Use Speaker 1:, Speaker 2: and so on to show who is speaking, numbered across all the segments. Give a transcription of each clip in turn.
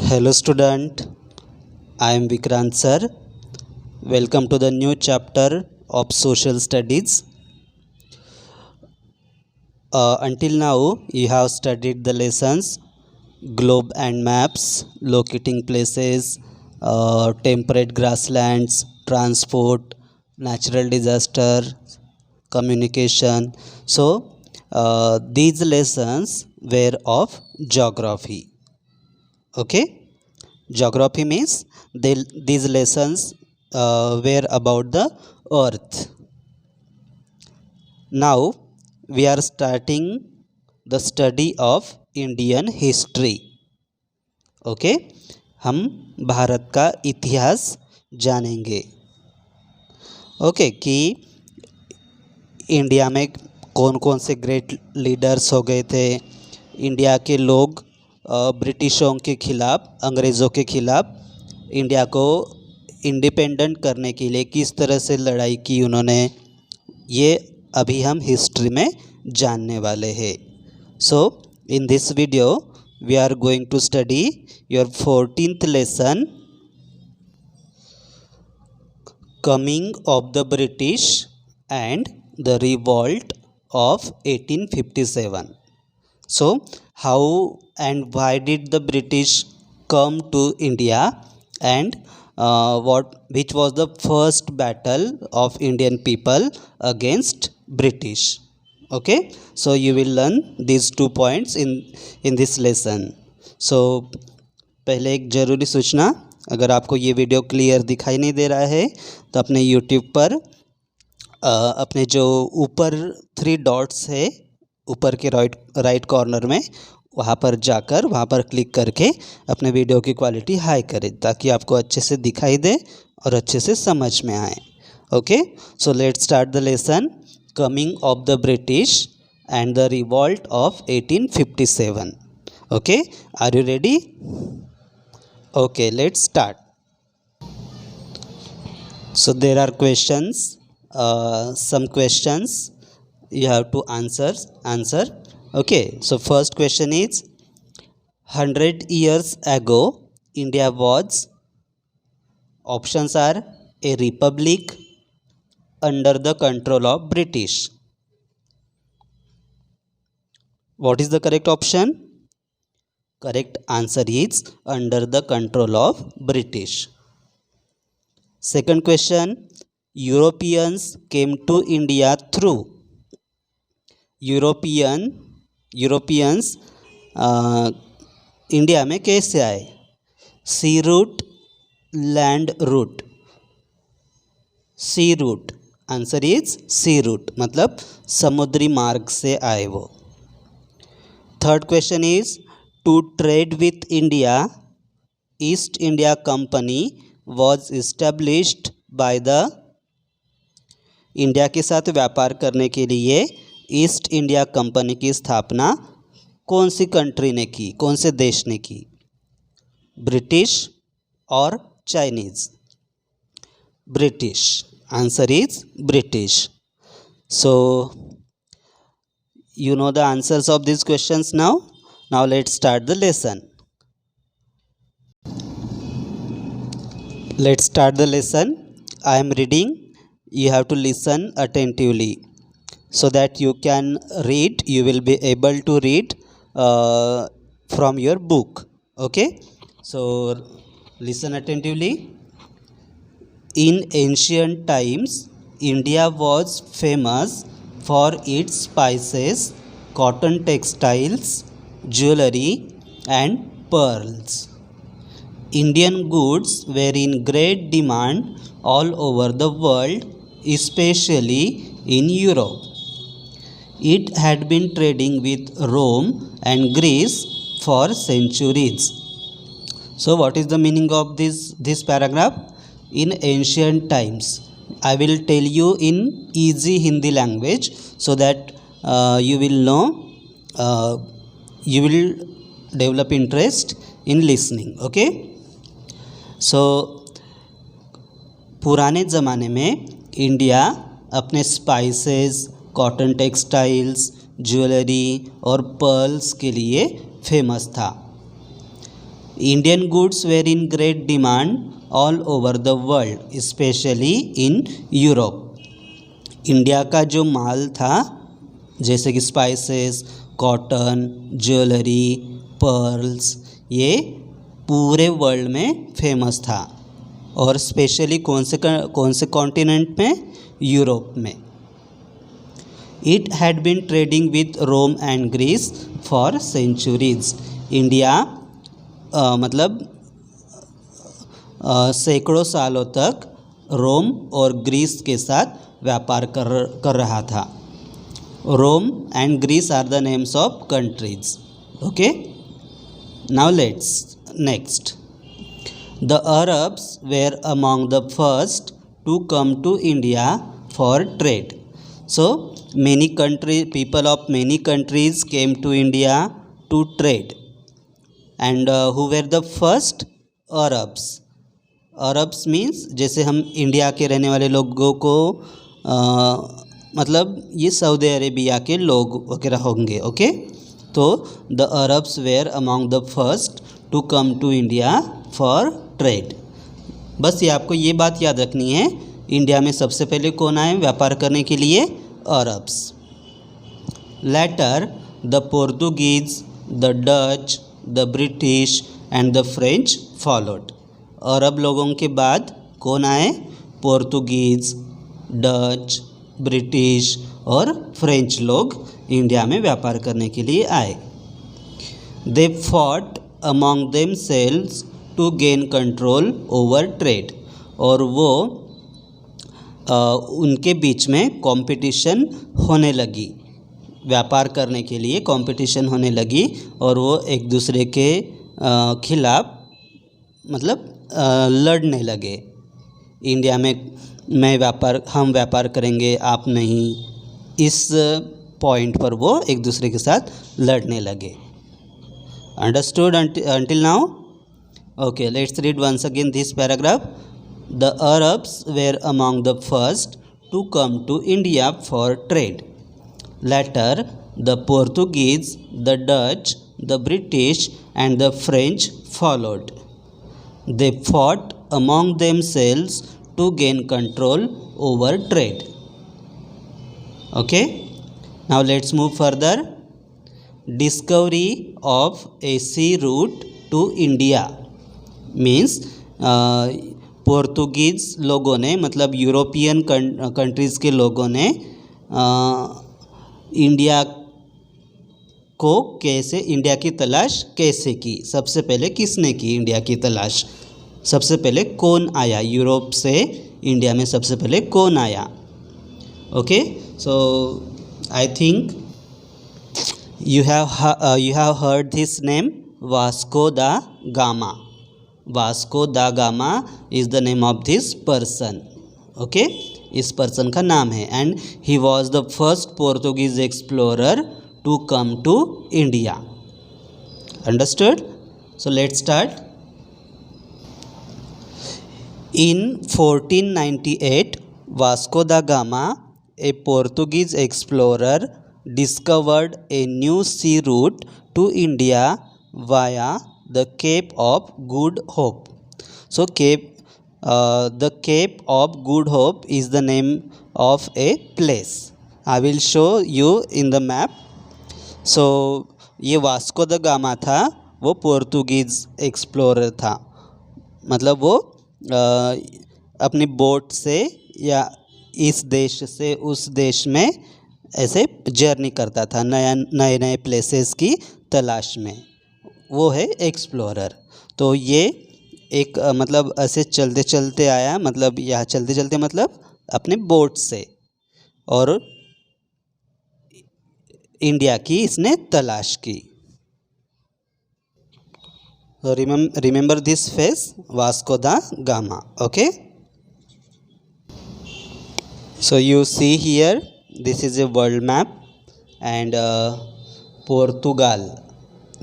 Speaker 1: Hello student, I am Vikrant sir. Welcome to the new chapter of social studies. Until now you have studied the lessons globe and maps, locating places, temperate grasslands, transport, natural disaster, communication. So these lessons were of geography. Okay, geography means these lessons were about the earth. Now we are starting the study of Indian history. Okay, हम भारत का इतिहास जानेंगे. Okay कि India में कौन कौन से great leaders हो गए थे. इंडिया के लोग ब्रिटिशों के ख़िलाफ़, अंग्रेज़ों के ख़िलाफ़ इंडिया को इंडिपेंडेंट करने के लिए किस तरह से लड़ाई की उन्होंने, ये अभी हम हिस्ट्री में जानने वाले हैं. So in this video we are going to study your 14th lesson, coming of the British and the revolt of 1857. So how and why did the British come to India, and which was the first battle of Indian people against British. Okay, so you will learn these 2 points in this lesson. So पहले एक ज़रूरी सूचना, अगर आपको ये video clear दिखाई नहीं दे रहा है तो अपने YouTube पर अपने जो ऊपर 3 डॉट्स है ऊपर के राइट कॉर्नर में, वहाँ पर जाकर वहाँ पर क्लिक करके अपने वीडियो की क्वालिटी हाई करें ताकि आपको अच्छे से दिखाई दे और अच्छे से समझ में आए. Okay, so let's start the lesson, coming of the British and the revolt of 1857. Okay, are you ready? Okay, let's start. So there are questions. Some questions you have to answer. Okay, so first question is, 100 years ago India was, options are a republic, under the control of British. What is the correct option? Correct answer is under the control of British. Second question, Europeans came to India through. Europeans India में कैसे आए? Sea route, land route. Sea route, answer is sea route, मतलब समुद्री मार्ग से आए वो. Third question is, to trade with India East India Company was established by the. India के साथ व्यापार करने के लिए ईस्ट इंडिया कंपनी की स्थापना कौन सी कंट्री ने की, कौन से देश ने की? ब्रिटिश और Chinese? British, answer is British. So you know the answers of these questions now. Now let's start the lesson. Let's start the lesson. I am reading. You have to listen attentively so that you can read. You will be able to read from your book. Okay, so listen attentively. In ancient times, India was famous for its spices, cotton textiles, jewelry and pearls. Indian goods were in great demand all over the world, especially in Europe. It had been trading with Rome and Greece for centuries. So what is the meaning of this paragraph? In ancient times. I will tell you in easy Hindi language so that you will know, you will develop interest in listening. Okay, so पुराने ज़माने में India अपने spices, cotton textiles, jewellery और pearls के लिए famous था. Indian goods were in great demand all over the world specially in Europe. India का जो माल था जैसे कि स्पाइसेस, कॉटन, ज्वेलरी, पर्ल्स, ये पूरे वर्ल्ड में फेमस था और स्पेशली कौन से कॉन्टिनेंट में? यूरोप में। It had been trading with Rome and Greece for centuries. India सैकड़ों सालों तक रोम और ग्रीस के साथ व्यापार कर रहा था। Rome and Greece are the names of countries. Okay, now let's next. The Arabs were among the first to come to India for trade. So people of many countries came to India to trade. And who were the first? Arabs. Arabs means जैसे हम India के रहने वाले लोगों को ये Saudi Arabia के लोग वगैरह होंगे। ओके, तो the Arabs were among the first to come to India for trade. बस ये आपको ये बात याद रखनी है, इंडिया में सबसे पहले कौन आए व्यापार करने के लिए? Arabs. Later the Portuguese, the Dutch, the British and the French followed. अरब लोगों के बाद कौन आए? पोर्तुगीज, डच, ब्रिटिश और फ्रेंच लोग इंडिया में व्यापार करने के लिए आए। They fought among themselves to gain control over trade. और वो उनके बीच में कंपटीशन होने लगी, व्यापार करने के लिए कंपटीशन होने लगी और वो एक दूसरे के खिलाफ लड़ने लगे। इंडिया में हम व्यापार करेंगे, आप नहीं, इस पॉइंट पर वो एक दूसरे के साथ लड़ने लगे। Understood until now? Okay, let's read once again this paragraph. The Arabs were among the first to come to India for trade. Later, the Portuguese, the Dutch, the British and the French followed. They fought among themselves to gain control over trade. Okay, now let's move further. Discovery of a sea route to India means Portuguese लोगों ने European countries के लोगों ने India की तलाश कैसे की? सबसे पहले किसने की इंडिया की तलाश? सबसे पहले कौन आया यूरोप से इंडिया में? सबसे पहले कौन आया? Okay, so I think you have heard this name, Vasco da Gama. Vasco da Gama is the name of this person. Okay, इस पर्सन का नाम है and he was the first Portuguese explorer to come to India. Understood? So let's start. In 1498, Vasco da Gama, a Portuguese explorer, discovered a new sea route to India via the Cape of Good Hope. So the Cape of Good Hope is the name of a place. I will show you in the map. So ये Vasco da gamma था, वो Portuguese explorer था। वो अपनी boat से या इस देश से उस देश में ऐसे जर्नी करता था, नए नए प्लेसेस की तलाश में। वो है एक्सप्लोरर। तो ये एक ऐसे चलते चलते आया, यहाँ चलते चलते अपने बोट से, और इंडिया की इसने तलाश की। Remember this face, Vasco da gamma. Okay, so you see here, this is a world map and Portugal,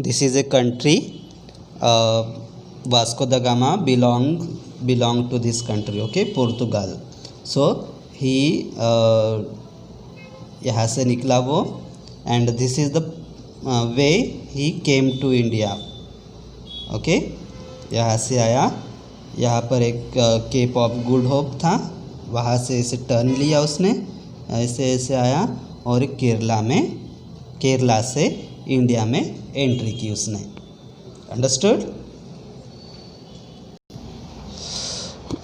Speaker 1: this is a country. Vasco da Gama belong to this country. Okay, Portugal. So he यहाँ से निकला वो, and this is the way he came to India. Okay, यहाँ से आया, यहाँ पर एक केप ऑफ गुड होप था, वहाँ से इसे टर्न लिया उसने, ऐसे ऐसे आया और केरला से इंडिया में एंट्री की उसने। Understood?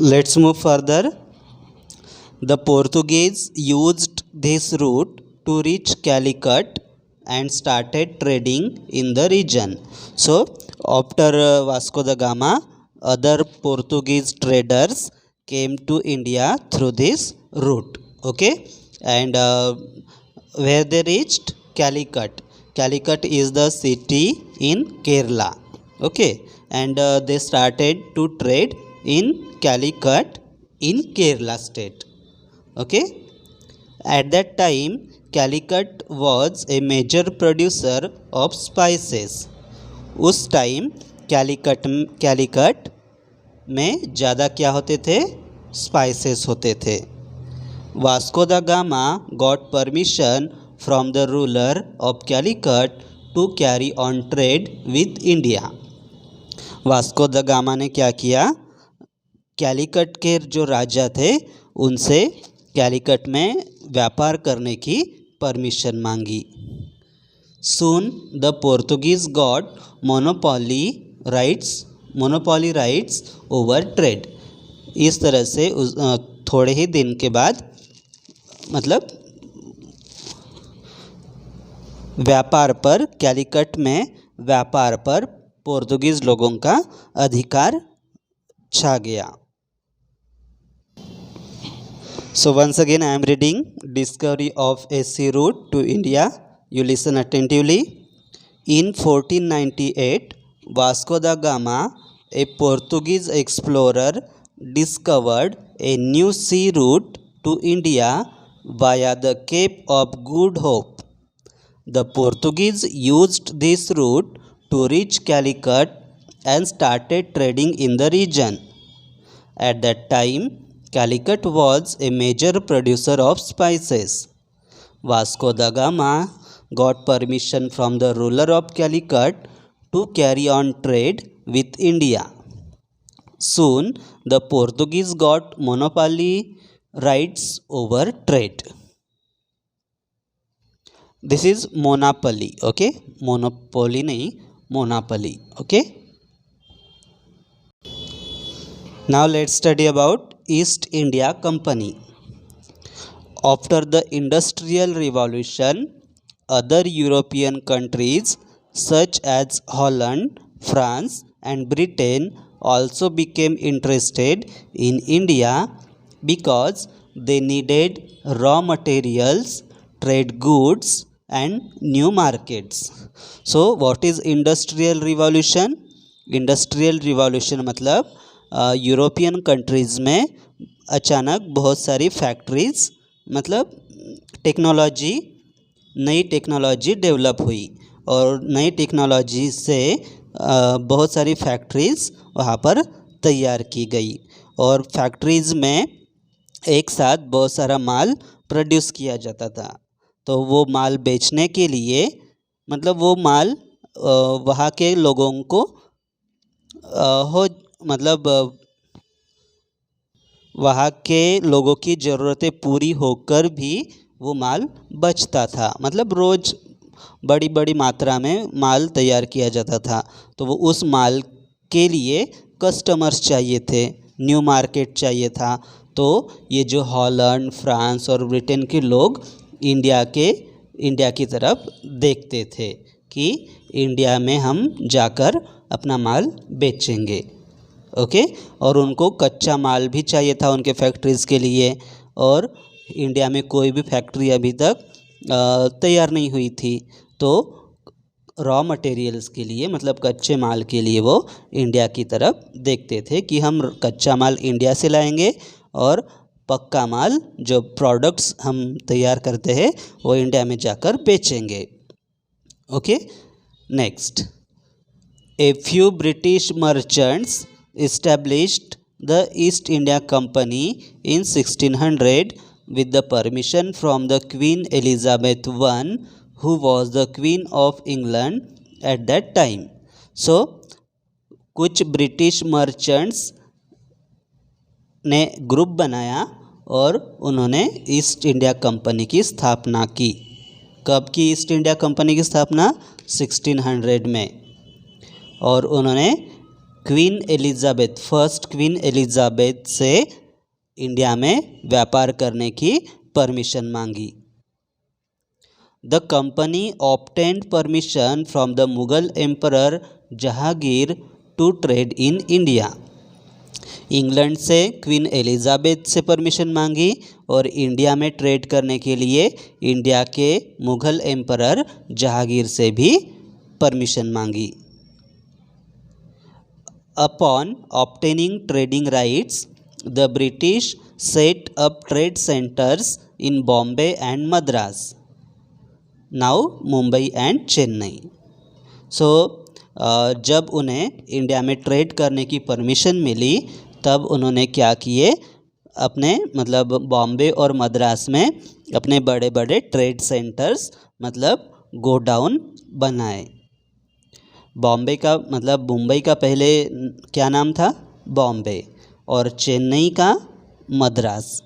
Speaker 1: Let's move further. The Portuguese used this route to reach Calicut and started trading in the region. So after Vasco da Gama, other Portuguese traders came to India through this route. Okay, and where they reached? Calicut. Calicut is the city in Kerala. Okay, and they started to trade in Calicut in Kerala state. Okay, at that time Calicut was a major producer of spices. उस time Calicut में ज़्यादा क्या होते थे? Spices होते थे। Vasco da Gama got permission from the ruler of Calicut to carry on trade with India. Vasco da Gama ने क्या किया? कैलिकट के जो राजा थे उनसे कैलिकट में व्यापार करने की परमिशन मांगी। Soon the Portuguese got monopoly rights over trade. इस तरह से थोड़े ही दिन के बाद मतलब कैलिकट में व्यापार पर पोर्तुगीज लोगों का अधिकार छा गया। So once again I am reading Discovery of a Sea Route to India. You listen attentively. In 1498, Vasco da Gama, a Portuguese explorer, discovered a new sea route to India via the Cape of Good Hope. The Portuguese used this route to reach Calicut and started trading in the region. At that time, Calicut was a major producer of spices. Vasco da Gama got permission from the ruler of Calicut to carry on trade with India. Soon, the Portuguese got monopoly rights over trade. This is monopoly, okay? Monopoly nahi, monopoly, okay? Now let's study about East India Company. After the Industrial Revolution, other European countries such as Holland, France and Britain also became interested in India because they needed raw materials, trade goods and new markets. So what is Industrial Revolution? Industrial Revolution मतलब European countries में अचानक बहुत सारी factories मतलब नई technology develop हुई और नई टेक्नोलॉजी से बहुत सारी फैक्ट्रीज़ वहाँ पर तैयार की गई और फैक्ट्रीज़ में एक साथ बहुत सारा माल प्रोड्यूस किया जाता था। तो वो माल बेचने के लिए मतलब वो माल वहाँ के लोगों को वहाँ के लोगों की ज़रूरतें पूरी होकर भी वो माल बचता था। मतलब रोज़ बड़ी बड़ी मात्रा में माल तैयार किया जाता था, तो वो उस माल के लिए कस्टमर्स चाहिए थे, न्यू मार्केट चाहिए था। तो ये जो हॉलैंड, फ्रांस और ब्रिटेन के लोग इंडिया की तरफ देखते थे कि इंडिया में हम जाकर अपना माल बेचेंगे। ओके, और उनको कच्चा माल भी चाहिए था उनके फैक्ट्रीज़ के लिए, और इंडिया में कोई भी फैक्ट्री अभी तक तैयार नहीं हुई थी। तो रॉ मटेरियल्स के लिए मतलब कच्चे माल के लिए वो इंडिया की तरफ देखते थे कि हम कच्चा माल इंडिया से लाएंगे और पक्का माल जो प्रोडक्ट्स हम तैयार करते हैं वो इंडिया में जाकर बेचेंगे। Okay, next, a few British merchants established the East India Company in 1600 with the permission from the Queen Elizabeth I, who was the Queen of England at that time. So कुछ British merchants ने group बनाया और उन्होंने east India company की स्थापना की। कब की ईस्ट इंडिया कंपनी की स्थापना? 1600 में। और उन्होंने Queen Elizabeth, first Queen Elizabeth से इंडिया में व्यापार करने की परमिशन मांगी। The company obtained permission from the Mughal emperor Jahangir to trade in India. England से क्वीन एलिजाबेथ से परमिशन मांगी और इंडिया में ट्रेड करने के लिए इंडिया के मुगल एम्परर जहांगीर से भी परमिशन मांगी। Upon obtaining trading rights, the British set up trade centres in Bombay and Madras, now Mumbai and Chennai. So जब उन्हें इंडिया में ट्रेड करने की परमिशन मिली तब उन्होंने क्या किए, अपने मतलब बॉम्बे और मद्रास में अपने बड़े बड़े ट्रेड सेंटर्स मतलब गोडाउन बनाए। बॉम्बे का मतलब मुंबई का पहले क्या नाम था? बॉम्बे, और चेन्नई का Madras.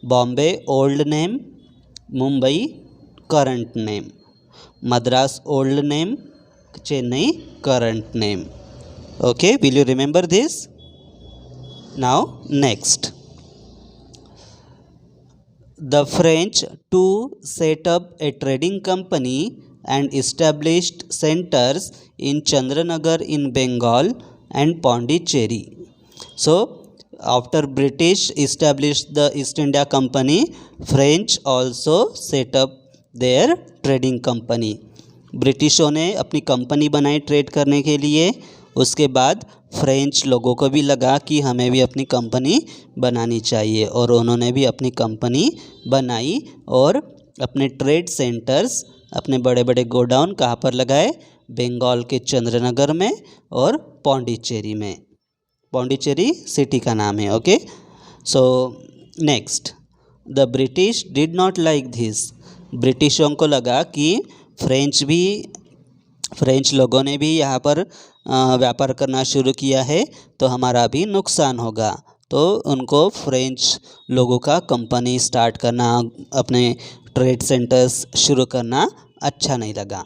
Speaker 1: Bombay old name, Mumbai current name, Madras old name, Chennai current name. Okay, will you remember this? Now next, the French too set up a trading company and established centers in Chandranagar in Bengal and Pondicherry. So after British established the East India Company, French also set up their trading company. ब्रिटिशों ने अपनी company बनाई trade करने के लिए। उसके बाद French लोगों को भी लगा कि हमें भी अपनी कंपनी बनानी चाहिए और उन्होंने भी अपनी कंपनी बनाई और अपने ट्रेड सेंटर्स, अपने बड़े बड़े गोडाउन कहाँ पर लगाए? बंगाल के चंद्रनगर में और पौंडीचेरी में। पौंडीचेरी सिटी का नाम है। Okay, so next, the British did not like this. ब्रिटिशों को लगा कि फ्रेंच लोगों ने भी यहाँ पर व्यापार करना शुरू किया है तो हमारा भी नुकसान होगा, तो उनको फ्रेंच लोगों का कंपनी स्टार्ट करना, अपने ट्रेड सेंटर्स शुरू करना अच्छा नहीं लगा।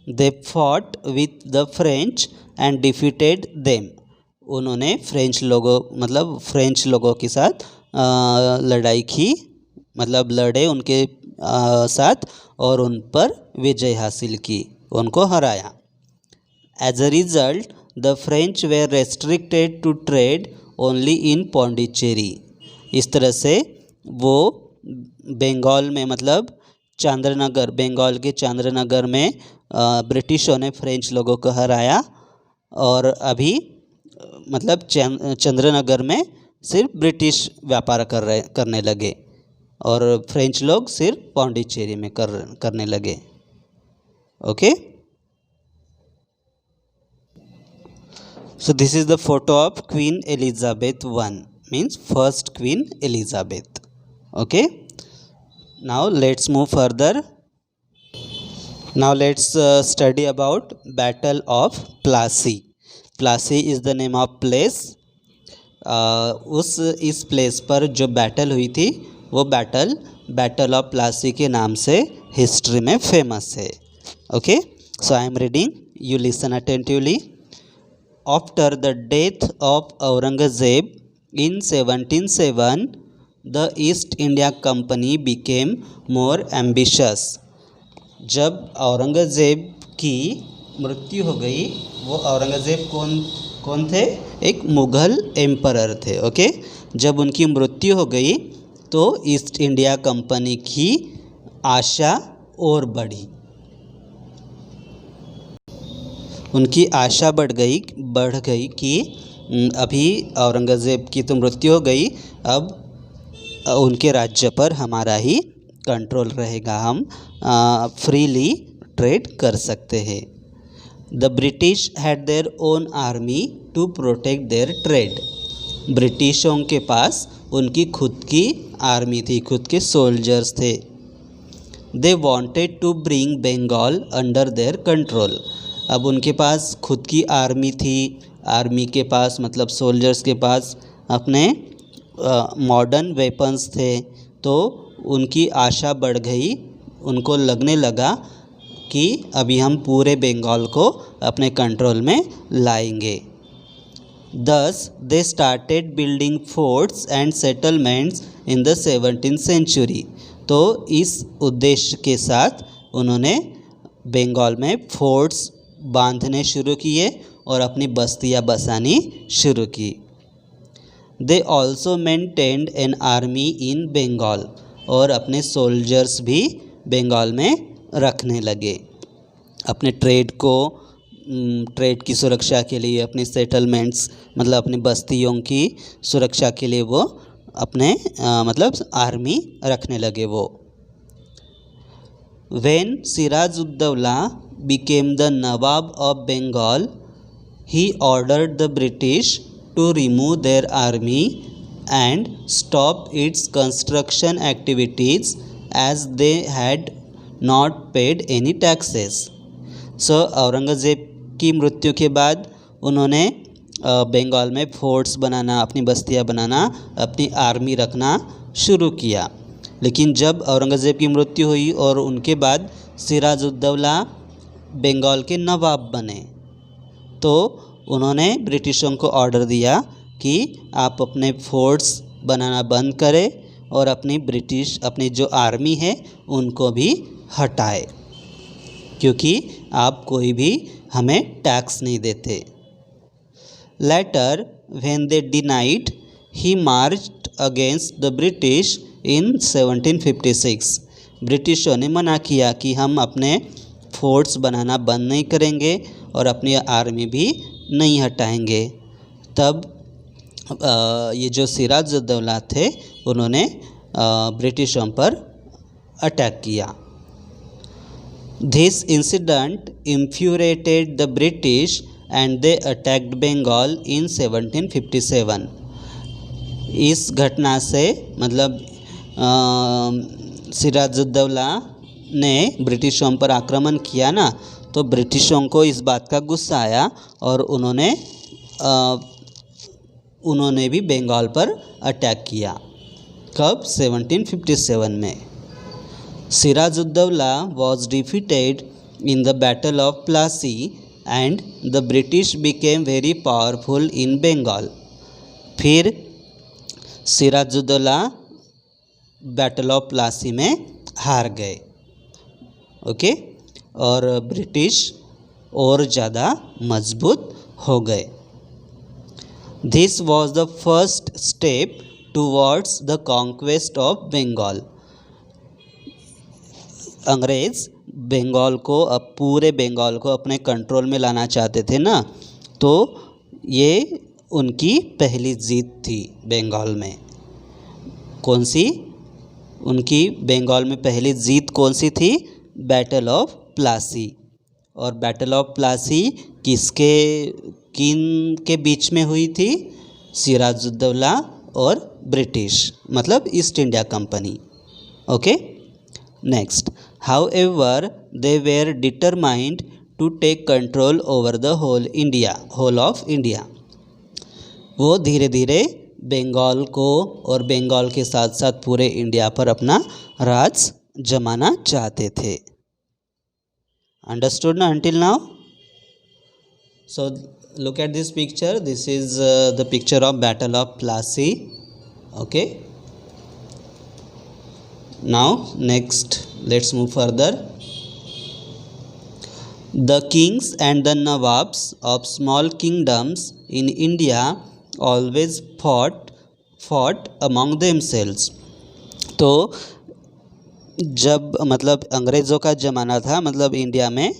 Speaker 1: They fought with the French and defeated them. उन्होंने फ्रेंच लोगों के साथ लड़ाई की, मतलब लड़े उनके साथ और उन पर विजय हासिल की, उनको हराया। As a result, the French were restricted to trade only in Pondicherry. इस तरह से वो बंगाल में मतलब चंद्रनगर, बंगाल के चंद्रनगर में ब्रिटिशों ने फ्रेंच लोगों को हराया और अभी मतलब चंद्रनगर में सिर्फ ब्रिटिश व्यापार करने लगे और फ्रेंच लोग सिर्फ पौंडीचेरी में करने लगे। Okay, so this is the photo of Queen Elizabeth I, means first Queen Elizabeth. Okay, now let's move further. Now let's study about Battle of Plassey. Plassey is the name of place. इस place पर जो battle हुई थी वो battle of Plassey के नाम से history में फेमस है। Okay, so I am reading, you listen attentively. After the death of Aurangzeb in 1707, the East India Company became more ambitious. जब औरंगज़ेब की मृत्यु हो गई, वो औरंगज़ेब कौन थे? एक मुग़ल एम्परर थे। ओके, जब उनकी मृत्यु हो गई तो ईस्ट इंडिया कंपनी की आशा और बढ़ी, उनकी आशा बढ़ गई कि अभी औरंगज़ेब की तो मृत्यु हो गई, अब उनके राज्य पर हमारा ही कंट्रोल रहेगा, हम फ्रीली ट्रेड कर सकते हैं। The British had their own army to protect their trade. ब्रिटिशों के पास उनकी खुद की आर्मी थी, खुद के सोल्जर्स थे। They wanted to bring Bengal under their control. अब उनके पास खुद की आर्मी थी, आर्मी के पास मतलब सोल्जर्स के पास अपने मॉडर्न वेपन्स थे, तो उनकी आशा बढ़ गई। उनको लगने लगा कि अभी हम पूरे बंगाल को अपने कंट्रोल में लाएंगे। Thus, they started building forts and settlements in the 17th century. तो इस उद्देश्य के साथ उन्होंने बंगाल में फोर्ट्स बांधने शुरू किए और अपनी बस्तियां बसानी शुरू की। They also maintained an army in Bengal, और अपने सोल्जर्स भी बंगाल में रखने लगे। अपने ट्रेड की सुरक्षा के लिए, अपनी सेटलमेंट्स मतलब अपनी बस्तियों की सुरक्षा के लिए वो अपने मतलब आर्मी रखने लगे वो। When Siraj-ud-Dawla became the Nawab of Bengal, he ordered the British to remove their army and stop its construction activities as they had not paid any taxes. सो औरंगज़ेब की मृत्यु के बाद उन्होंने बंगाल में फोर्ट्स बनाना, अपनी बस्तियां बनाना, अपनी आर्मी रखना शुरू किया। लेकिन जब औरंगज़ेब की मृत्यु हुई और उनके बाद सिराजुद्दौला बंगाल के नवाब बने, तो उन्होंने ब्रिटिशों को ऑर्डर दिया कि आप अपने फोर्ट्स बनाना बंद करें और अपनी जो आर्मी है उनको भी हटाए, क्योंकि आप कोई भी हमें टैक्स नहीं देते। Letter when they denied he marched against the British in 1756। ब्रिटिशों ने मना किया कि हम अपने फोर्ट्स बनाना बंद नहीं करेंगे और अपनी आर्मी भी नहीं हटाएंगे। तब ये जो सिराजुद्दौला थे उन्होंने ब्रिटिशों पर अटैक किया। This incident infuriated the British and they attacked Bengal in 1757। इस घटना से मतलब सिराजुद्दौला ने ब्रिटिशों पर आक्रमण किया ना, तो ब्रिटिशों को इस बात का गुस्सा आया और उन्होंने भी बंगाल पर अटैक किया। कब? 1757 में। Siraj-ud-Dawla was defeated in the Battle of Plassey and the British became very powerful in Bengal। फिर सिराजुद्दौला बैटल ऑफ प्लासी में हार गए, ओके, और ब्रिटिश और ज़्यादा मजबूत हो गए। This was the first step towards the conquest of Bengal। अंग्रेज़ बंगाल को, अब पूरे बंगाल को अपने कंट्रोल में लाना चाहते थे ना, तो ये उनकी पहली जीत थी बंगाल में। कौन सी? उनकी बंगाल में पहली जीत कौन सी थी? Battle of Plassey. और बैटल ऑफ प्लासी किन के बीच में हुई थी? सिराजुद्दौला और ब्रिटिश मतलब east India company, okay. Next, however they were determined to take control over the whole of India। वो धीरे धीरे बंगाल को और बंगाल के साथ साथ पूरे इंडिया पर अपना राज जमाना चाहते थे। अंडरस्टूड ना until now? So look at this picture. This is the picture of Battle of Plassey, okay। Now next let's move further. The kings and the nawabs of small kingdoms in India always fought among themselves। तो जब मतलब अंग्रेज़ों का ज़माना था, मतलब India में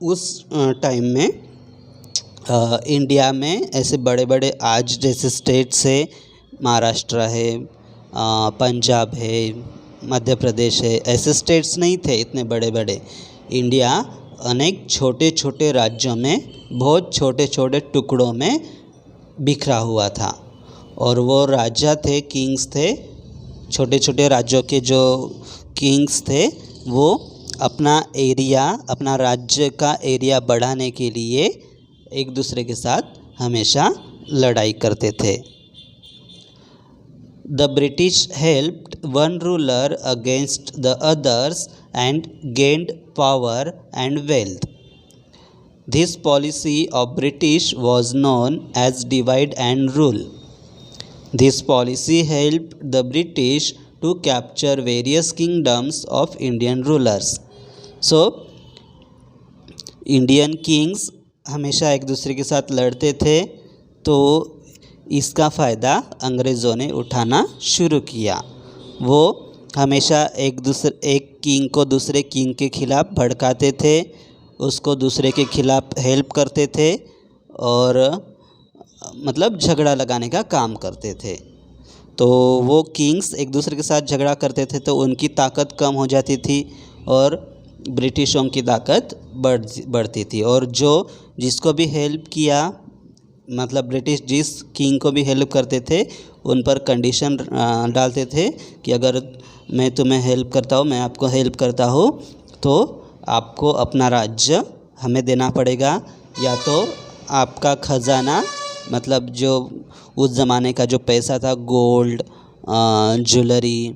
Speaker 1: उस टाइम में इंडिया में ऐसे बड़े बड़े आज जैसे स्टेट्स है, महाराष्ट्र है, पंजाब है, मध्य प्रदेश है, ऐसे स्टेट्स नहीं थे इतने बड़े बड़े। इंडिया अनेक छोटे छोटे राज्यों में, बहुत छोटे छोटे टुकड़ों में बिखरा हुआ था, और वो राजा थे, किंग्स थे, छोटे छोटे राज्यों के जो किंग्स थे वो अपना एरिया, अपना राज्य का एरिया बढ़ाने के लिए एक दूसरे के साथ हमेशा लड़ाई करते थे। The British helped one ruler against the others and gained power and wealth. This policy of British was known as divide and rule. This policy helped the British to capture various kingdoms of Indian rulers. So Indian kings हमेशा एक दूसरे के साथ लड़ते थे, तो इसका फ़ायदा अंग्रेज़ों ने उठाना शुरू किया। वो हमेशा एक किंग को दूसरे किंग के ख़िलाफ़ भड़काते थे, उसको दूसरे के ख़िलाफ़ हेल्प करते थे और मतलब झगड़ा लगाने का काम करते थे। तो वो किंग्स एक दूसरे के साथ झगड़ा करते थे तो उनकी ताकत कम हो जाती थी और ब्रिटिशों की ताकत बढ़ती थी। और जिसको भी हेल्प किया, मतलब ब्रिटिश जिस किंग को भी हेल्प करते थे उन पर कंडीशन डालते थे कि अगर मैं तुम्हें हेल्प करता हूँ, मैं आपको हेल्प करता हूँ, तो आपको अपना राज्य हमें देना पड़ेगा, या तो आपका खजाना, मतलब जो उस ज़माने का जो पैसा था, गोल्ड, ज्वेलरी,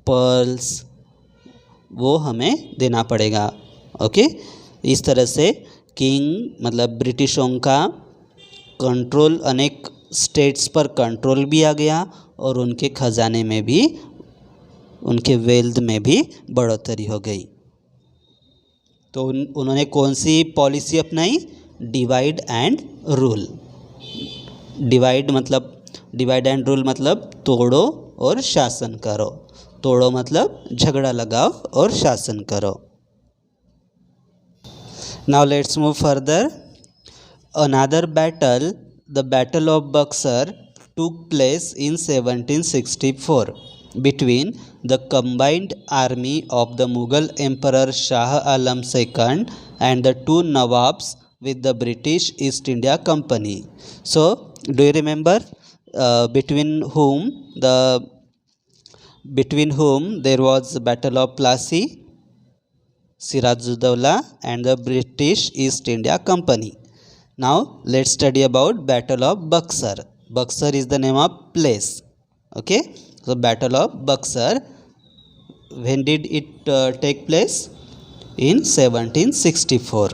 Speaker 1: पर्ल्स, वो हमें देना पड़ेगा। ओके, इस तरह से किंग मतलब ब्रिटिशों का कंट्रोल, अनेक स्टेट्स पर कंट्रोल भी आ गया और उनके खजाने में भी, उनके वेल्थ में भी बढ़ोतरी हो गई। तो उन्होंने कौन सी पॉलिसी अपनाई? Divide and rule. Divide and rule मतलब तोड़ो और शासन करो। तोड़ो मतलब झगड़ा लगाओ और शासन करो। Now let's move further. Another battle, the battle of Buxar, took place in 1764 between the combined army of the Mughal Emperor Shah Alam II and the two Nawabs with the British East India Company. So, do you remember between whom there was the Battle of Plassey, Sirajuddaulah and the British East India Company. Now, let's study about Battle of Buxar. Buxar is the name of place. Okay, so Battle of Buxar, when did it take place? In 1764.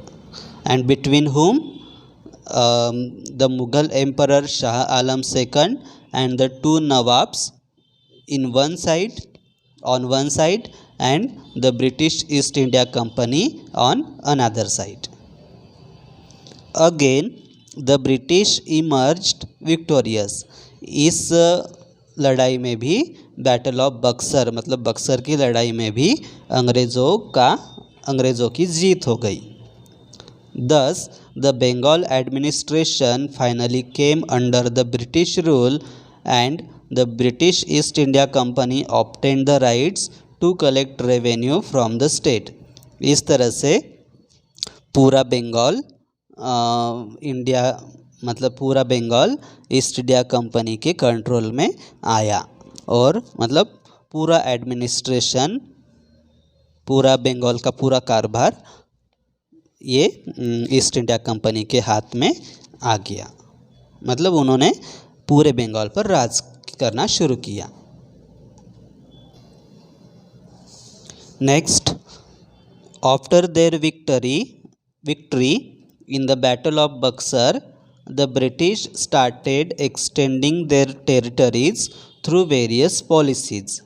Speaker 1: And between whom? The Mughal Emperor Shah Alam II and the two Nawabs on one side and the British East India Company on another side. Again the British emerged victorious. इस लड़ाई में भी, battle of Buxar मतलब बक्सर की लड़ाई में भी अंग्रेज़ों की जीत हो गई। Thus the Bengal administration finally came under the British rule and the British East India Company obtained the rights to collect revenue from the state. इस तरह से पूरा बंगाल इंडिया मतलब पूरा बंगाल ईस्ट इंडिया कंपनी के कंट्रोल में आया और मतलब पूरा एडमिनिस्ट्रेशन, पूरा बंगाल का पूरा कारोबार ये ईस्ट इंडिया कंपनी के हाथ में आ गया। मतलब उन्होंने पूरे बंगाल पर राज करना शुरू किया। Next, after their victory in the Battle of Buxar, the British started extending their territories through various policies.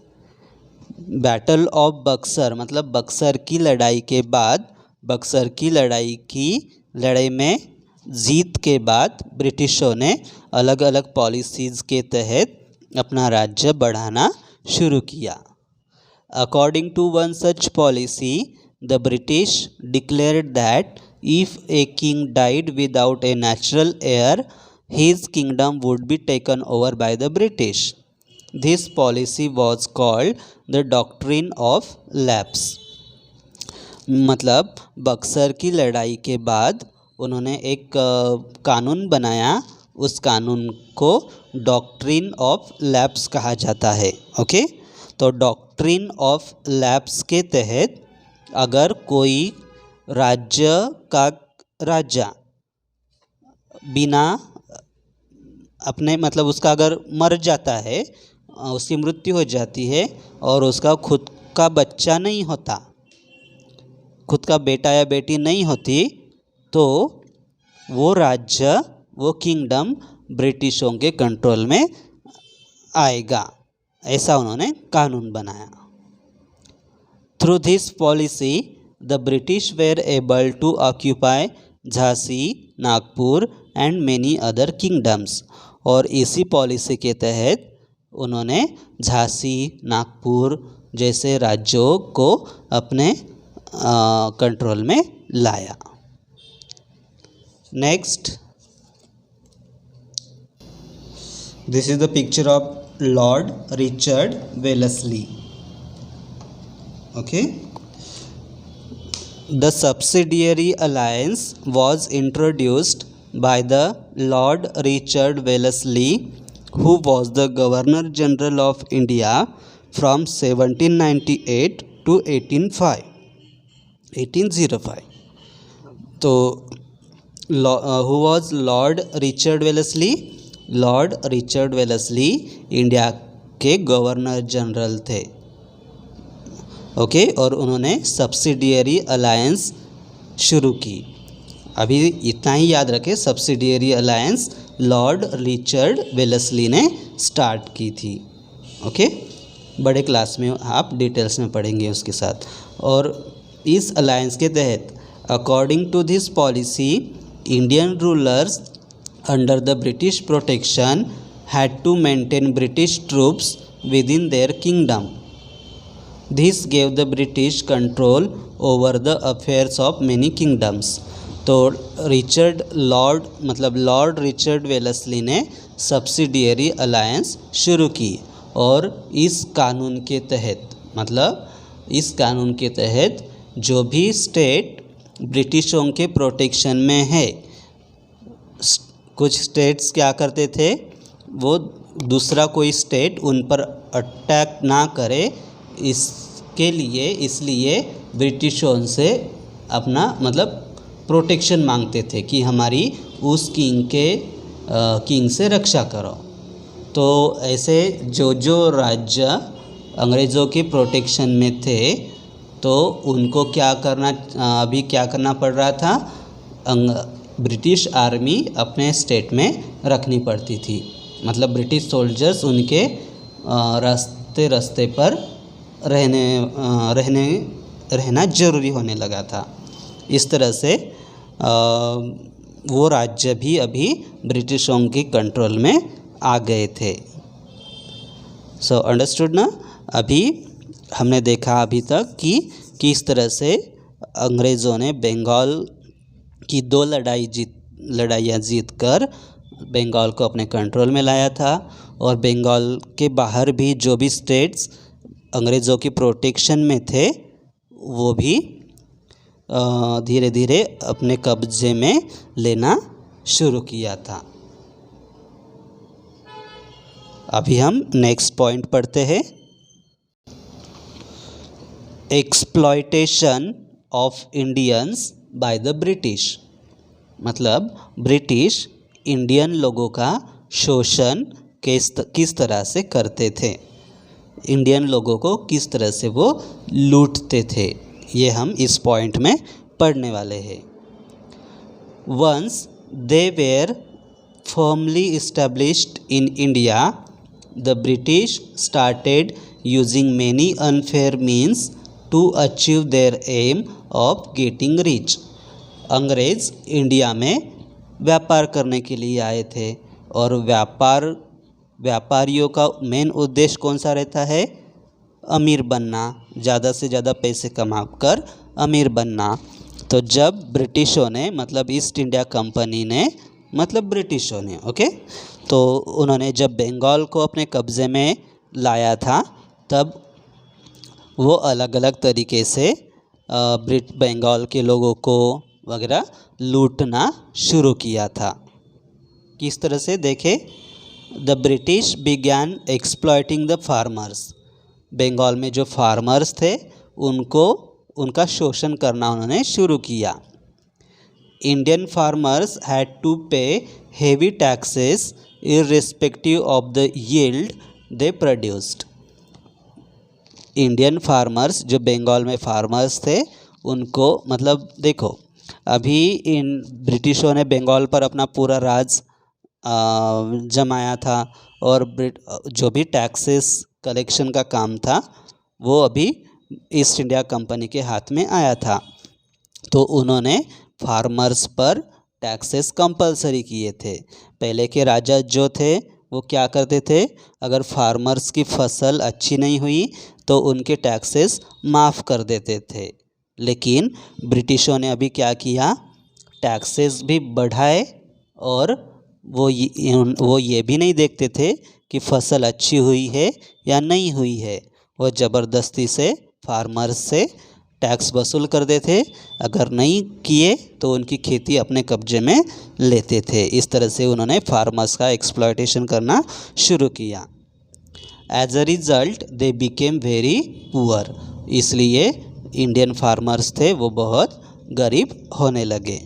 Speaker 1: Battle of Buxar मतलब बक्सर की लड़ाई के बाद, बक्सर की लड़ाई में जीत के बाद ब्रिटिशों ने अलग अलग पॉलिसीज़ के तहत अपना राज्य बढ़ाना शुरू किया। According to one such policy, the British declared that if a king died without a natural heir, his kingdom would be taken over by the British. This policy was called the Doctrine of Lapse. मतलब बक्सर की लड़ाई के बाद उन्होंने एक कानून बनाया, उस कानून को डॉक्ट्रिन ऑफ लैप्स कहा जाता है। ओके, तो डॉक्ट्रिन ऑफ लैप्स के तहत अगर कोई राज्य का राजा बिना अपने मतलब उसका अगर मर जाता है, उसकी मृत्यु हो जाती है और उसका खुद का बच्चा नहीं होता, खुद का बेटा या बेटी नहीं होती, तो वो राज्य, वो किंगडम ब्रिटिशों के कंट्रोल में आएगा। ऐसा उन्होंने कानून बनाया। Through this policy the British were able to occupy Jhansi, Nagpur and many other kingdoms. और इसी पॉलिसी के तहत उन्होंने झांसी, नागपुर जैसे राज्यों को अपने कंट्रोल में लाया। Next, this is the picture of Lord Richard Wellesley. Okay, the subsidiary alliance was introduced by the Lord Richard Wellesley, who was the Governor General of India from 1798 to 1805. तो who was Lord Richard Wellesley? Lord Richard Wellesley India के governor general थे। Okay, और उन्होंने subsidiary alliance शुरू की। अभी इतना ही याद रखें, subsidiary alliance Lord Richard Wellesley ने स्टार्ट की थी। ओके, बड़े क्लास में आप डिटेल्स में पढ़ेंगे उसके साथ। और इस अलायंस के तहत according to this policy Indian rulers under the British protection had to maintain British troops within their kingdom. This gave the British control over the affairs of many kingdoms. तो Lord Richard Wellesley ने subsidiary alliance शुरू की और इस कानून के तहत जो भी स्टेट ब्रिटिशों के प्रोटेक्शन में है, कुछ स्टेट्स क्या करते थे, वो दूसरा कोई स्टेट उन पर अटैक ना करे, इसलिए ब्रिटिशों से अपना प्रोटेक्शन मांगते थे कि हमारी उस किंग से रक्षा करो। तो ऐसे जो राज्य अंग्रेज़ों के प्रोटेक्शन में थे, तो उनको क्या करना पड़ रहा था, ब्रिटिश आर्मी अपने स्टेट में रखनी पड़ती थी। ब्रिटिश सोल्जर्स उनके रास्ते पर रहना ज़रूरी होने लगा था। इस तरह से वो राज्य भी अभी ब्रिटिशों के कंट्रोल में आ गए थे। सो अंडरस्टूड ना। अभी हमने देखा अभी तक कि किस तरह से अंग्रेज़ों ने बंगाल की 2 लड़ाइयाँ जीतकर बंगाल को अपने कंट्रोल में लाया था, और बंगाल के बाहर भी जो भी स्टेट्स अंग्रेज़ों की प्रोटेक्शन में थे, वो भी धीरे धीरे अपने कब्जे में लेना शुरू किया था। अभी हम नेक्स्ट पॉइंट पढ़ते हैं। Exploitation of Indians by the British. British Indian लोगों का शोषण किस तरह से करते थे, इंडियन लोगों को किस तरह से वो लूटते थे, ये हम इस पॉइंट में पढ़ने वाले हैं। Once they were firmly established in India, the British started using many unfair means to achieve their aim of getting rich. अंग्रेज़ इंडिया में व्यापार करने के लिए आए थे, और व्यापारियों का मेन उद्देश्य कौन सा रहता है, अमीर बनना, ज़्यादा से ज़्यादा पैसे कमाकर अमीर बनना। तो जब ब्रिटिशों ने ईस्ट इंडिया कंपनी ने ब्रिटिशों ने तो उन्होंने जब बंगाल को अपने कब्ज़े में लाया था, तब वो अलग अलग तरीके से बंगाल के लोगों को वगैरह लूटना शुरू किया था। किस तरह से देखें, the British began exploiting the farmers. Bengal में जो फार्मर्स थे उनको उनका शोषण करना उन्होंने शुरू किया। इंडियन फार्मर्स हैड टू पे heavy taxes irrespective of the yield they produced. Indian farmers जो बंगाल में फार्मर्स थे उनको मतलब देखो अभी इन ब्रिटिशों ने बंगाल पर अपना पूरा राज जमाया था और जो भी टैक्सेस कलेक्शन का काम था वो अभी ईस्ट इंडिया कंपनी के हाथ में आया था। तो उन्होंने फार्मर्स पर टैक्सेस कंपलसरी किए थे। पहले के राजा जो थे वो क्या करते थे, अगर फार्मर्स की फसल अच्छी नहीं हुई तो उनके टैक्सेस माफ़ कर देते थे। लेकिन ब्रिटिशों ने अभी क्या किया, टैक्सेस भी बढ़ाए और वो ये भी नहीं देखते थे कि फसल अच्छी हुई है या नहीं हुई है। वो ज़बरदस्ती से फार्मर्स से टैक्स वसूल कर देते, अगर नहीं किए तो उनकी खेती अपने कब्जे में लेते थे। इस तरह से उन्होंने फार्मर्स का एक्सप्लॉयटेशन करना शुरू किया। As a result they became very poor, इसलिए इंडियन फार्मर्स थे वो बहुत गरीब होने लगे।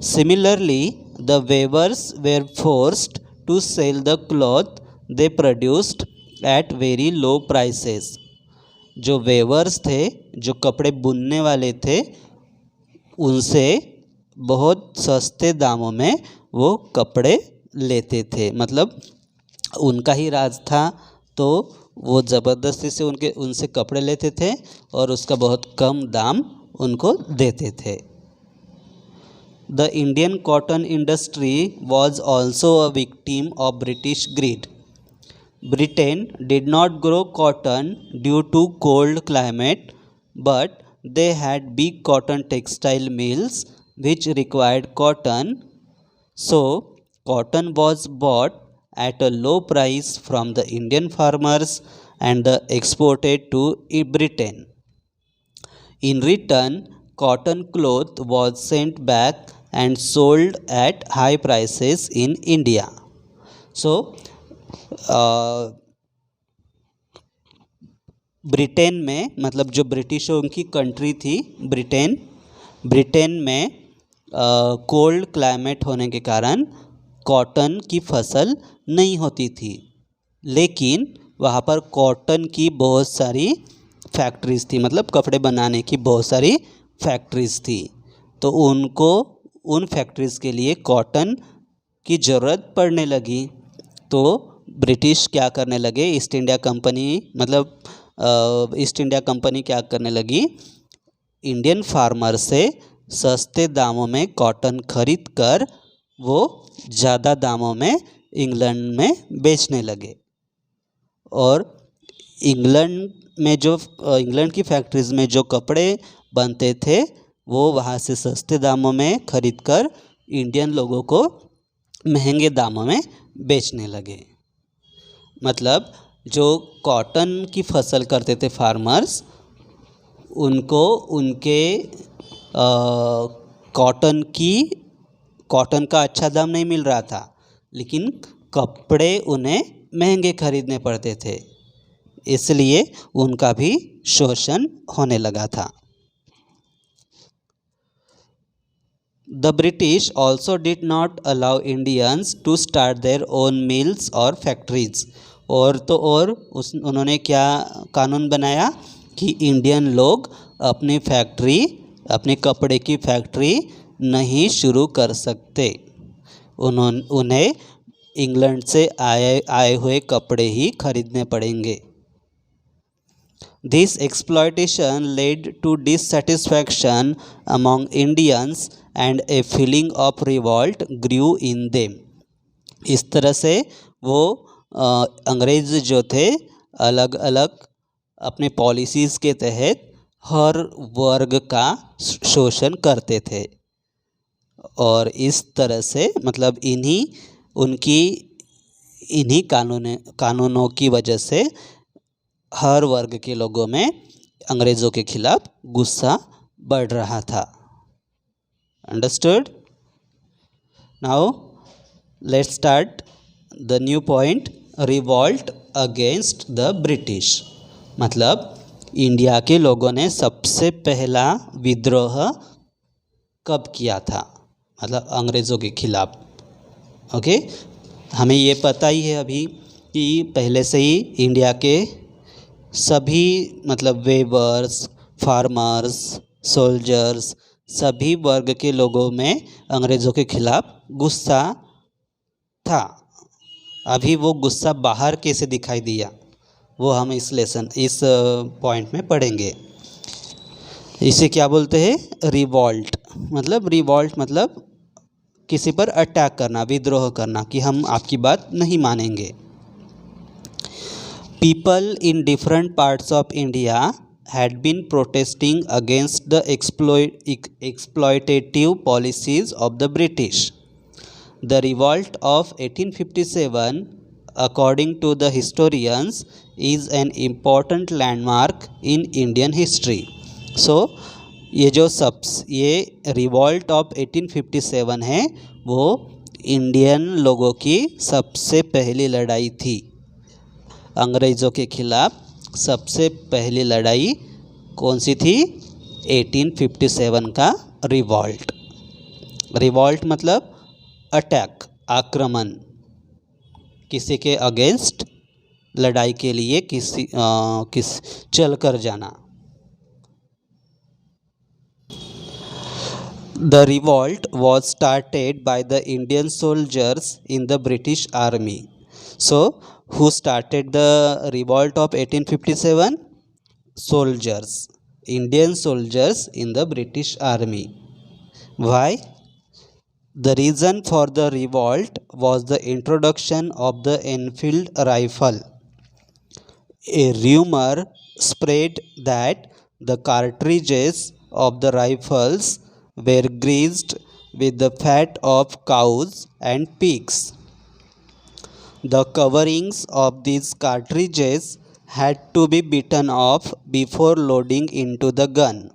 Speaker 1: Similarly the weavers were forced to sell the cloth they produced at very low prices. जो वेवर्स थे, जो कपड़े बुनने वाले थे, उनसे बहुत सस्ते दामों में वो कपड़े लेते थे। मतलब उनका ही राज था तो वो ज़बरदस्ती से उनसे कपड़े लेते थे और उसका बहुत कम दाम उनको देते थे। The Indian cotton industry was also a victim of British greed. Britain did not grow cotton due to cold climate, but they had big cotton textile mills which required cotton. So, cotton was bought at a low price from the Indian farmers and exported to Britain. In return, cotton cloth was sent back and sold at high prices in India. So, Britain में, मतलब जो ब्रिटिशों की country थी Britain में cold climate होने के कारण कॉटन की फसल नहीं होती थी, लेकिन वहाँ पर कॉटन की बहुत सारी फैक्ट्रीज़ थी, मतलब कपड़े बनाने की बहुत सारी फैक्ट्रीज़ थी। तो उनको उन फैक्ट्रीज़ के लिए कॉटन की ज़रूरत पड़ने लगी। तो ब्रिटिश क्या करने लगे, ईस्ट इंडिया कंपनी क्या करने लगी, इंडियन फार्मर से सस्ते दामों में कॉटन खरीद कर वो ज़्यादा दामों में इंग्लैंड में बेचने लगे। और इंग्लैंड की फैक्ट्रीज़ में जो कपड़े बनते थे वो वहाँ से सस्ते दामों में खरीद कर इंडियन लोगों को महंगे दामों में बेचने लगे। मतलब जो कॉटन की फसल करते थे फार्मर्स, उनको उनके कॉटन का अच्छा दाम नहीं मिल रहा था, लेकिन कपड़े उन्हें महंगे खरीदने पड़ते थे, इसलिए उनका भी शोषण होने लगा था। The British also did not allow Indians to start their own mills or factories. उन्होंने क्या कानून बनाया कि इंडियन लोग अपने कपड़े की फैक्ट्री नहीं शुरू कर सकते, उन्हें इंग्लैंड से आए हुए कपड़े ही खरीदने पड़ेंगे। This exploitation led to dissatisfaction among Indians and a feeling of revolt grew in them. इस तरह से वो अंग्रेज़ जो थे अलग अलग अपने पॉलिसीज़ के तहत हर वर्ग का शोषण करते थे, और इस तरह से मतलब इन्हीं कानूनों की वजह से हर वर्ग के लोगों में अंग्रेज़ों के खिलाफ गुस्सा बढ़ रहा था। Understood? Now let's start the new point, revolt against the British. मतलब इंडिया के लोगों ने सबसे पहला विद्रोह कब किया था, मतलब अंग्रेज़ों के खिलाफ। ओके, हमें ये पता ही है अभी कि पहले से ही इंडिया के सभी मतलब वेवर्स, फार्मर्स, सोल्जर्स, सभी वर्ग के लोगों में अंग्रेज़ों के खिलाफ गुस्सा था। अभी वो गुस्सा बाहर कैसे दिखाई दिया वो हम इस पॉइंट में पढ़ेंगे। इसे क्या बोलते हैं, रिवॉल्ट। रिवॉल्ट मतलब किसी पर अटैक करना, विद्रोह करना कि हम आपकी बात नहीं मानेंगे। People in different parts of India had been protesting against the exploitative policies of the British. The revolt of 1857, according to the historians, is an important landmark in Indian history. So, ये revolt of 1857 है, वो Indian लोगों की सबसे पहली लड़ाई थी। अंग्रेज़ों के खिलाफ सबसे पहली लड़ाई कौन सी थी, 1857 का रिवॉल्ट। रिवॉल्ट मतलब अटैक, आक्रमण, किसी के अगेंस्ट लड़ाई के लिए चल कर जाना। The revolt was started by the Indian soldiers in the British Army. So, who started the revolt of 1857? Soldiers, Indian soldiers in the British Army. Why? The reason for the revolt was the introduction of the Enfield rifle. A rumor spread that the cartridges of the rifles were greased with the fat of cows and pigs. The coverings of these cartridges had to be bitten off before loading into the gun.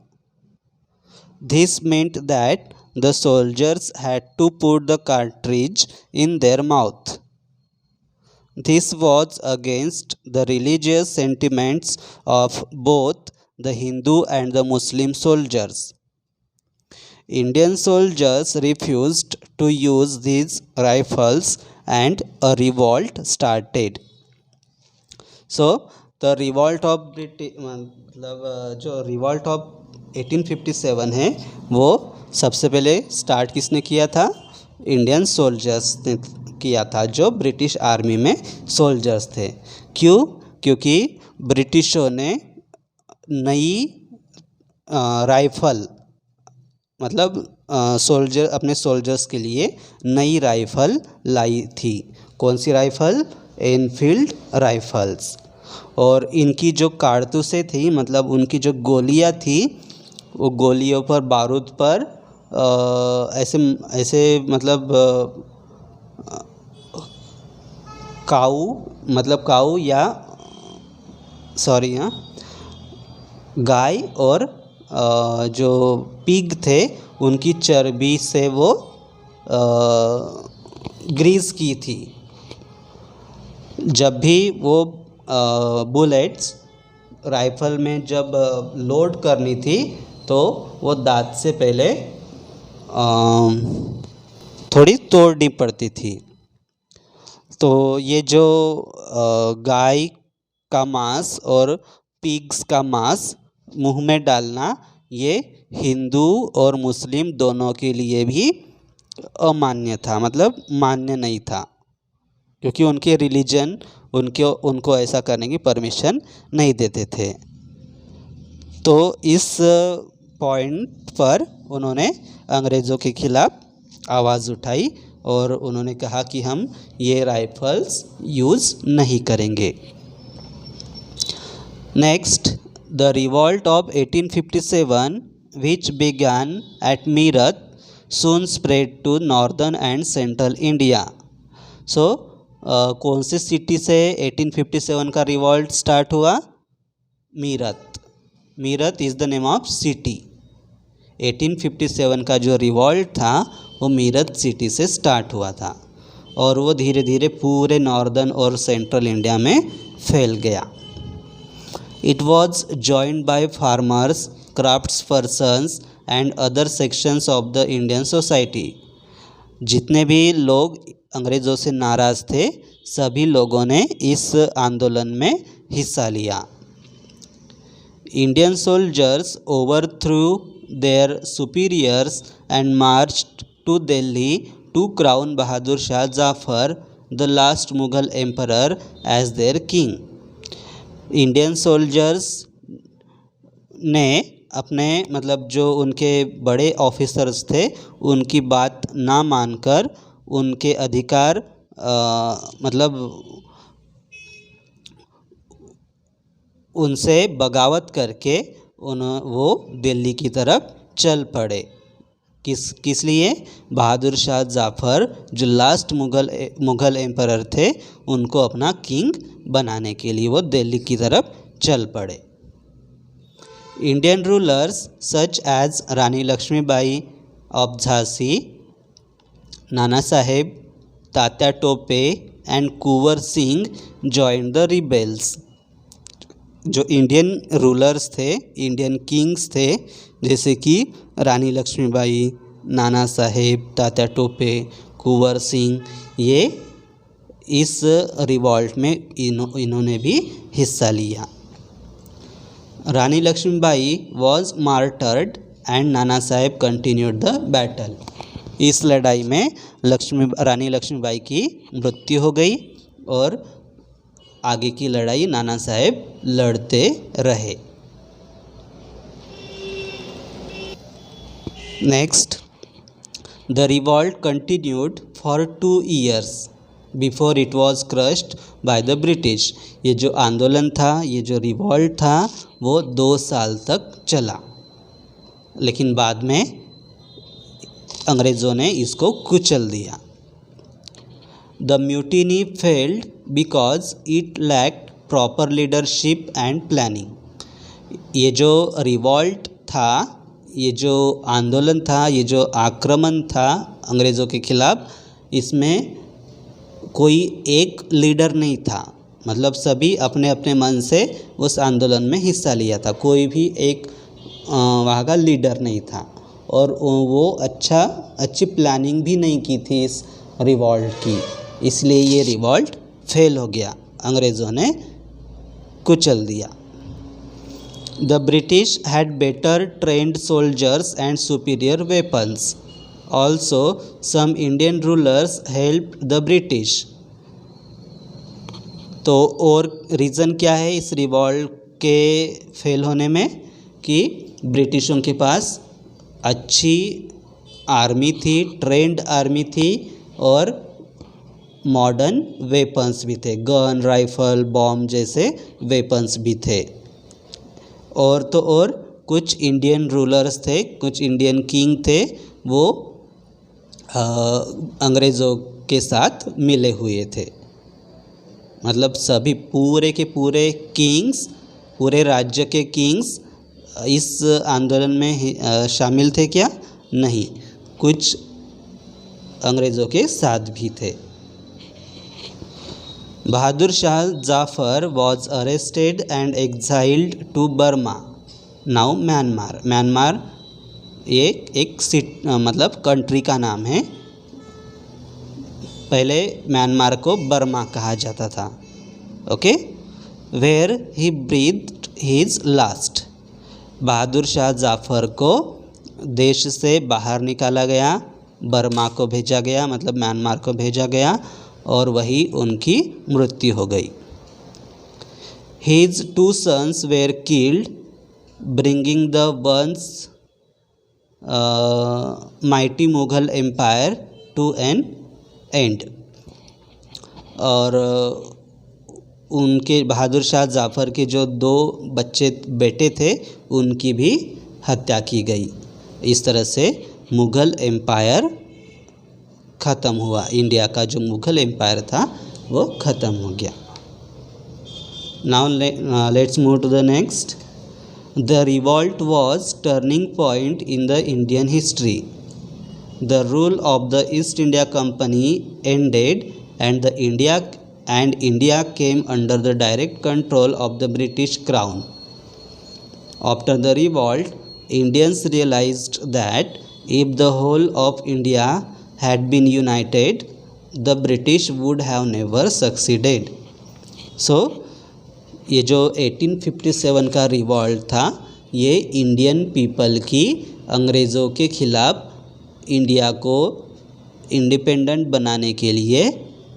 Speaker 1: This meant that the soldiers had to put the cartridge in their mouth. This was against the religious sentiments of both the Hindu and the Muslim soldiers. Indian soldiers refused to use these rifles and a revolt started. So, the revolt of जो revolt of 1857 है वो सबसे पहले start किसने किया था, Indian soldiers ने किया था, जो ब्रिटिश आर्मी में सोल्जर्स थे। क्यों? क्योंकि ब्रिटिशों ने नई राइफल अपने सोल्जर्स के लिए नई राइफल लाई थी। कौन सी राइफल? Enfield rifles. और इनकी जो कारतूसें थी, उनकी जो गोलियां थी, वो गोलियों पर, बारूद पर ऐसे काऊ या गाय और जो पिग थे उनकी चर्बी से वो ग्रीस की थी। जब भी वो बुलेट्स राइफल में जब लोड करनी थी तो वो दांत से पहले थोड़ी तोड़नी पड़ती थी। तो ये जो गाय का मांस और पिग्स का मांस मुंह में डालना, ये हिंदू और मुस्लिम दोनों के लिए भी अमान्य था, मान्य नहीं था, क्योंकि उनके रिलीजन उनको ऐसा करने की परमिशन नहीं देते थे। तो इस पॉइंट पर उन्होंने अंग्रेज़ों के खिलाफ आवाज़ उठाई और उन्होंने कहा कि हम ये राइफल्स यूज़ नहीं करेंगे। Next, the revolt of 1857 which began at Meerut soon spread to northern and central India. So, कौन सी सिटी से 1857 का रिवॉल्ट स्टार्ट हुआ? Meerut. Meerut is the name of city. 1857 का जो रिवॉल्ट था वो मीरत सिटी से स्टार्ट हुआ था और वो धीरे धीरे पूरे नॉर्दर्न और सेंट्रल इंडिया में फैल गया। It was joined by farmers, craftspersons and other sections of the Indian society. जितने भी लोग अंग्रेज़ों से नाराज़ थे, सभी लोगों ने इस आंदोलन में हिस्सा लिया. Indian soldiers overthrew their superiors and marched to Delhi to crown Bahadur Shah Zafar, the last Mughal emperor, as their king. Indian soldiers ने अपने मतलब जो उनके बड़े ऑफिसर्स थे उनकी बात ना मानकर उनके अधिकार मतलब उनसे बगावत करके वो दिल्ली की तरफ चल पड़े. किस लिए? बहादुर शाह जाफ़र जो लास्ट मुग़ल एम्परर थे उनको अपना किंग बनाने के लिए वो दिल्ली की तरफ चल पड़े. Indian rulers such as Rani Lakshmibai of Jhansi, Nana Sahib, Tatya Tope and Kunwar Singh joined the rebels. जो इंडियन रूलर्स थे, इंडियन किंग्स थे, जैसे कि रानी लक्ष्मीबाई, नाना साहेब, तात्या टोपे, कुंवर सिंह, ये इस रिवॉल्ट में इन्होंने भी हिस्सा लिया. रानी Lakshmibai was martyred and Nana Saheb continued the battle. इस लड़ाई में रानी लक्ष्मीबाई की मृत्यु हो गई और आगे की लड़ाई नाना साहेब लड़ते रहे. Next, the revolt continued for 2 years before it was crushed by the British. ये जो आंदोलन था, ये जो रिवॉल्ट था, वो 2 साल तक चला, लेकिन बाद में अंग्रेज़ों ने इसको कुचल दिया. The mutiny failed because it lacked proper leadership and planning. ये जो रिवॉल्ट था, ये जो आंदोलन था, ये जो आक्रमण था अंग्रेज़ों के खिलाफ, इसमें कोई एक लीडर नहीं था. मतलब सभी अपने अपने मन से उस आंदोलन में हिस्सा लिया था, कोई भी एक वहाँ का लीडर नहीं था और वो अच्छी प्लानिंग भी नहीं की थी इस रिवॉल्ट की. इसलिए ये रिवॉल्ट फेल हो गया, अंग्रेज़ों ने कुचल दिया. The British had better trained soldiers and superior weapons. Also some Indian rulers helped the British. तो और रीज़न क्या है इस रिवॉल्ट के फेल होने में? कि ब्रिटिशों के पास अच्छी आर्मी थी, ट्रेंड आर्मी थी और मॉडर्न वेपन्स भी थे, गन, राइफ़ल, बॉम्ब जैसे वेपन्स भी थे. और तो और कुछ इंडियन रूलर्स थे, कुछ इंडियन किंग थे, वो अंग्रेज़ों के साथ मिले हुए थे. मतलब सभी पूरे के पूरे किंग्स, पूरे राज्य के किंग्स इस आंदोलन में शामिल थे क्या? नहीं, कुछ अंग्रेज़ों के साथ भी थे. Bahadur Shah Zafar was arrested and exiled to Burma, now Myanmar. Myanmar ये एक मतलब कंट्री का नाम है. पहले म्यांमार को बर्मा कहा जाता था. Okay, where he breathed his last. Bahadur Shah Zafar को देश से बाहर निकाला गया, बर्मा को भेजा गया, मतलब म्यांमार को भेजा गया और वही उनकी मृत्यु हो गई. His 2 sons were killed, bringing the once mighty Mughal empire to an end. और उनके बहादुर शाह जाफ़र के जो 2 बेटे थे उनकी भी हत्या की गई. इस तरह से मुग़ल एम्पायर ख़त्म हुआ. इंडिया का जो मुग़ल एम्पायर था वो ख़त्म हो गया. Now let's move to the next. The revolt was turning point in the Indian history. The rule of the East India Company ended and the and India came under the direct control of the British Crown. After the revolt, Indians realized that if the whole of India had been united, the British would have never succeeded. So ये जो 1857 का revolt था, ये Indian people की अंग्रेज़ों के ख़िलाफ़ India को इंडिपेंडेंट बनाने के लिए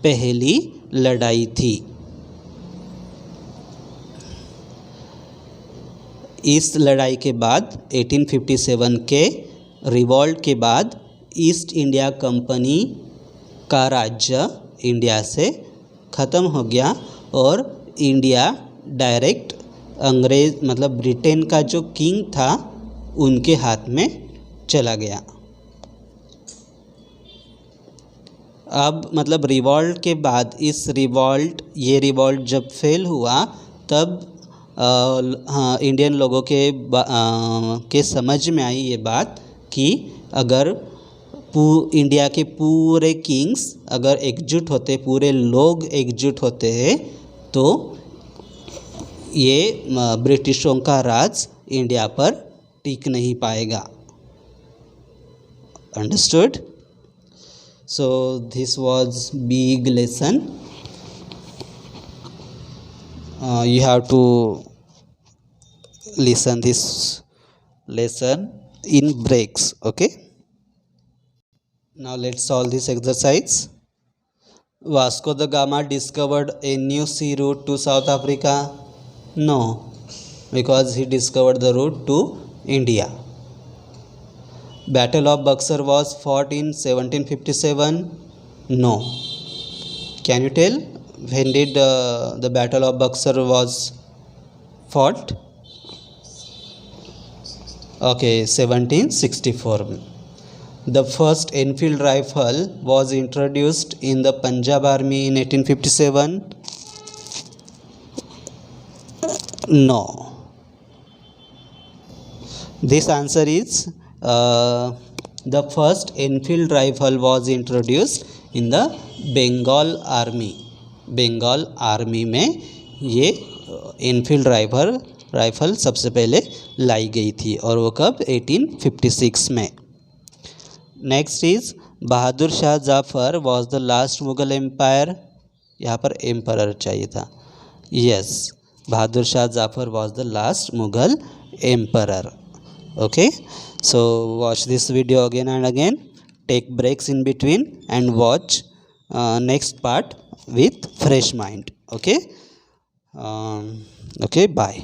Speaker 1: पहली लड़ाई थी। इस लड़ाई के बाद 1857 के रिवॉल्ट के बाद ईस्ट इंडिया कंपनी का राज्य इंडिया से ख़त्म हो गया और इंडिया डायरेक्ट अंग्रेज़ मतलब ब्रिटेन का जो किंग था उनके हाथ में चला गया। अब मतलब रिवॉल्ट के बाद ये रिवॉल्ट जब फेल हुआ तब हाँ इंडियन लोगों के समझ में आई ये बात कि अगर इंडिया के पूरे किंग्स अगर एकजुट होते, पूरे लोग एकजुट होते हैं तो ये ब्रिटिशों का राज इंडिया पर टिक नहीं पाएगा। Understood? So this was big lesson. You have to listen this lesson in breaks. Okay, now let's solve this exercise. Vasco da Gama discovered a new sea route to South Africa. No, because he discovered the route to India. Battle of Buxar was fought in 1757. No. Can you tell when did the Battle of Buxar was fought? Okay, 1764. The first Enfield rifle was introduced in the Punjab Army in 1857. No. This answer is the first Enfield rifle was introduced in the Bengal Army. Bengal army में ये Enfield rifle सबसे पहले लाई गई थी और वो कब 1856 में। Next is Bahadur Shah Zafar was the last Mughal empire. यहाँ पर एम्परर चाहिए था। Yes, Bahadur Shah Zafar was the last Mughal emperor. Okay, so watch this video again and again, take breaks in between and watch next part with fresh mind. Okay, bye.